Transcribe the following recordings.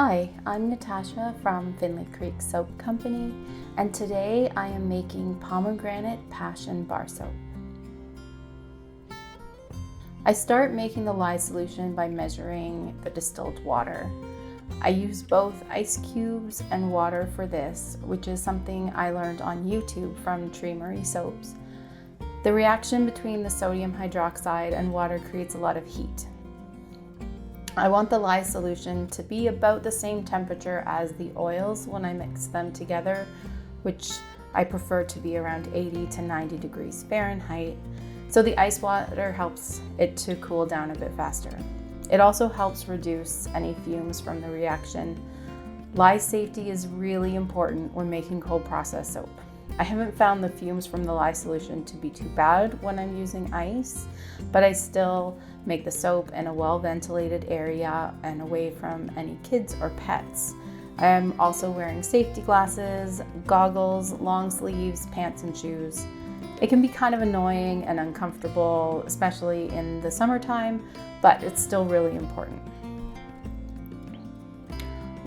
Hi, I'm Natasha from Findlay Creek Soap Company, and today I am making Pomegranate Passion bar soap. I start making the lye solution by measuring the distilled water. I use both ice cubes and water for this, which is something I learned on YouTube from Tree Marie Soaps. The reaction between the sodium hydroxide and water creates a lot of heat. I want the lye solution to be about the same temperature as the oils when I mix them together, which I prefer to be around 80 to 90 degrees Fahrenheit, so the ice water helps it to cool down a bit faster. It also helps reduce any fumes from the reaction. Lye safety is really important when making cold process soap. I haven't found the fumes from the lye solution to be too bad when I'm using ice, but I still make the soap in a well-ventilated area and away from any kids or pets. I'm also wearing safety glasses, goggles, long sleeves, pants, and shoes. It can be kind of annoying and uncomfortable, especially in the summertime, but it's still really important.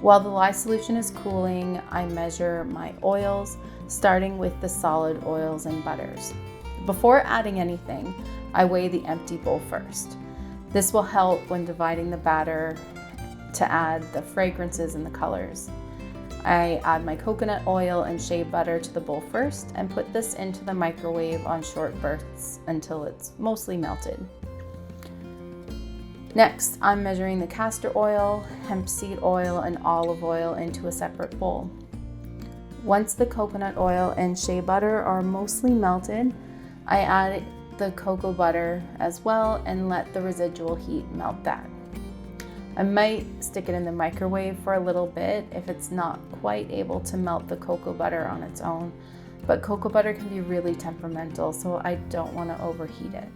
While the lye solution is cooling, I measure my oils, starting with the solid oils and butters. Before adding anything, I weigh the empty bowl first. This will help when dividing the batter to add the fragrances and the colors. I add my coconut oil and shea butter to the bowl first and put this into the microwave on short bursts until it's mostly melted. Next, I'm measuring the castor oil, hemp seed oil, and olive oil into a separate bowl. Once the coconut oil and shea butter are mostly melted, I add the cocoa butter as well and let the residual heat melt that. I might stick it in the microwave for a little bit if it's not quite able to melt the cocoa butter on its own, but cocoa butter can be really temperamental, so I don't want to overheat it.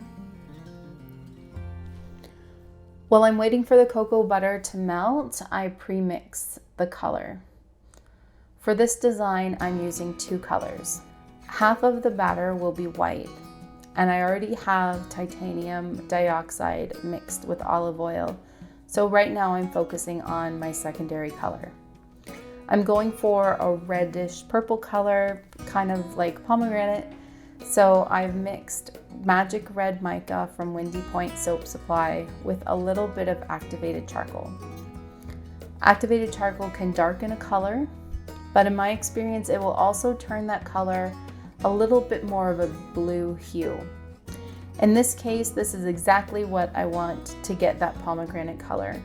While I'm waiting for the cocoa butter to melt, I pre-mix the color. For this design, I'm using two colors. Half of the batter will be white, and I already have titanium dioxide mixed with olive oil, so right now I'm focusing on my secondary color. I'm going for a reddish purple color, kind of like pomegranate, so I've mixed Magic Red Mica from Windy Point Soap Supply with a little bit of activated charcoal. Activated charcoal can darken a color, but in my experience, it will also turn that color a little bit more of a blue hue. In this case, this is exactly what I want to get that pomegranate color.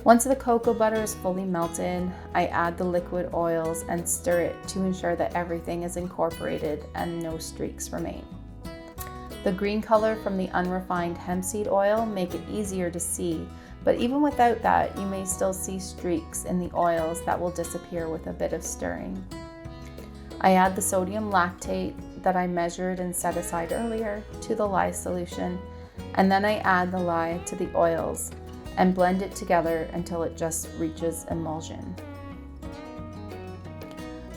Once the cocoa butter is fully melted, I add the liquid oils and stir it to ensure that everything is incorporated and no streaks remain. The green color from the unrefined hemp seed oil make it easier to see, but even without that, you may still see streaks in the oils that will disappear with a bit of stirring. I add the sodium lactate that I measured and set aside earlier to the lye solution, and then I add the lye to the oils and blend it together until it just reaches emulsion.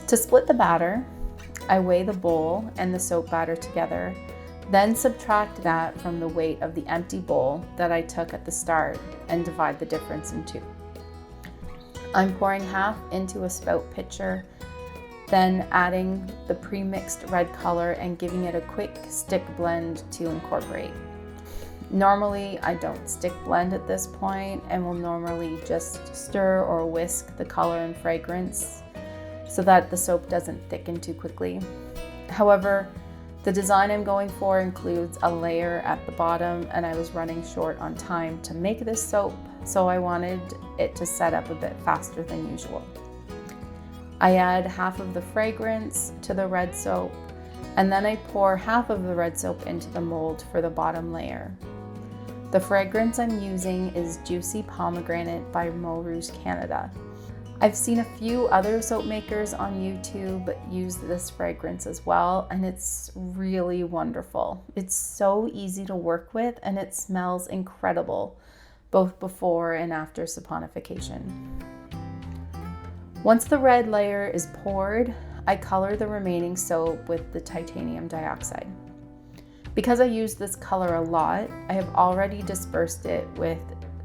To split the batter, I weigh the bowl and the soap batter together, then subtract that from the weight of the empty bowl that I took at the start and divide the difference in two. I'm pouring half into a spout pitcher, then adding the pre-mixed red color and giving it a quick stick blend to incorporate. Normally, I don't stick blend at this point and will normally just stir or whisk the color and fragrance so that the soap doesn't thicken too quickly. However, the design I'm going for includes a layer at the bottom, and I was running short on time to make this soap, so I wanted it to set up a bit faster than usual. I add half of the fragrance to the red soap, and then I pour half of the red soap into the mold for the bottom layer. The fragrance I'm using is Juicy Pomegranate by Morouge Canada. I've seen a few other soap makers on YouTube use this fragrance as well, and it's really wonderful. It's so easy to work with, and it smells incredible, both before and after saponification. Once the red layer is poured, I color the remaining soap with the titanium dioxide. Because I use this color a lot, I have already dispersed it with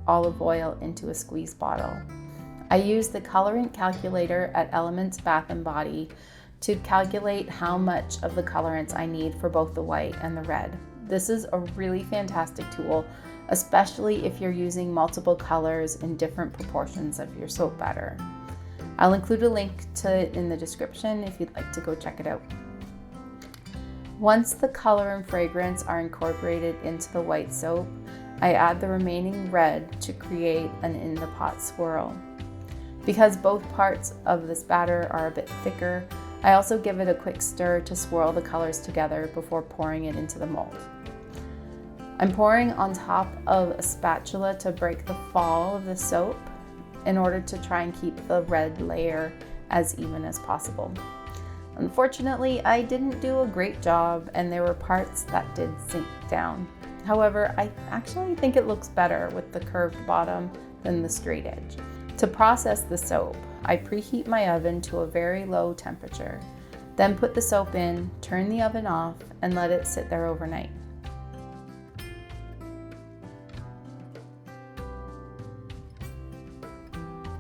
olive oil into a squeeze bottle. I use the colorant calculator at Elements Bath & Body to calculate how much of the colorants I need for both the white and the red. This is a really fantastic tool, especially if you're using multiple colors in different proportions of your soap batter. I'll include a link to it in the description if you'd like to go check it out. Once the color and fragrance are incorporated into the white soap, I add the remaining red to create an in the pot swirl. Because both parts of this batter are a bit thicker, I also give it a quick stir to swirl the colors together before pouring it into the mold. I'm pouring on top of a spatula to break the fall of the soap in order to try and keep the red layer as even as possible. Unfortunately, I didn't do a great job and there were parts that did sink down. However, I actually think it looks better with the curved bottom than the straight edge. To process the soap, I preheat my oven to a very low temperature, then put the soap in, turn the oven off, and let it sit there overnight.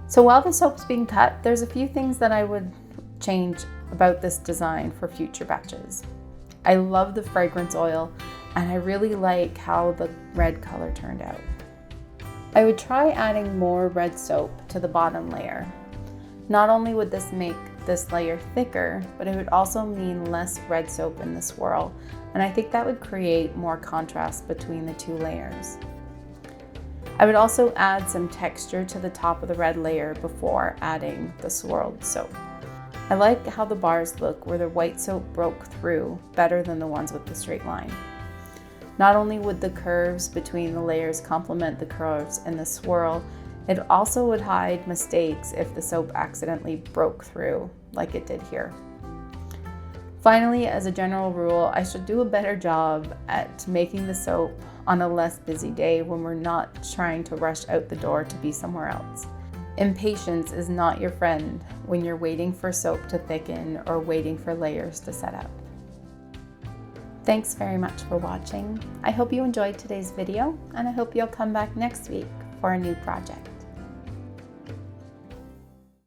So while the soap's being cut, there's a few things that I would change about this design for future batches. I love the fragrance oil, and I really like how the red color turned out. I would try adding more red soap to the bottom layer. Not only would this make this layer thicker, but it would also mean less red soap in the swirl, and I think that would create more contrast between the two layers. I would also add some texture to the top of the red layer before adding the swirled soap. I like how the bars look where the white soap broke through better than the ones with the straight line. Not only would the curves between the layers complement the curves in the swirl, it also would hide mistakes if the soap accidentally broke through, like it did here. Finally, as a general rule, I should do a better job at making the soap on a less busy day when we're not trying to rush out the door to be somewhere else. Impatience is not your friend when you're waiting for soap to thicken or waiting for layers to set up. Thanks very much for watching. I hope you enjoyed today's video, and I hope you'll come back next week for a new project.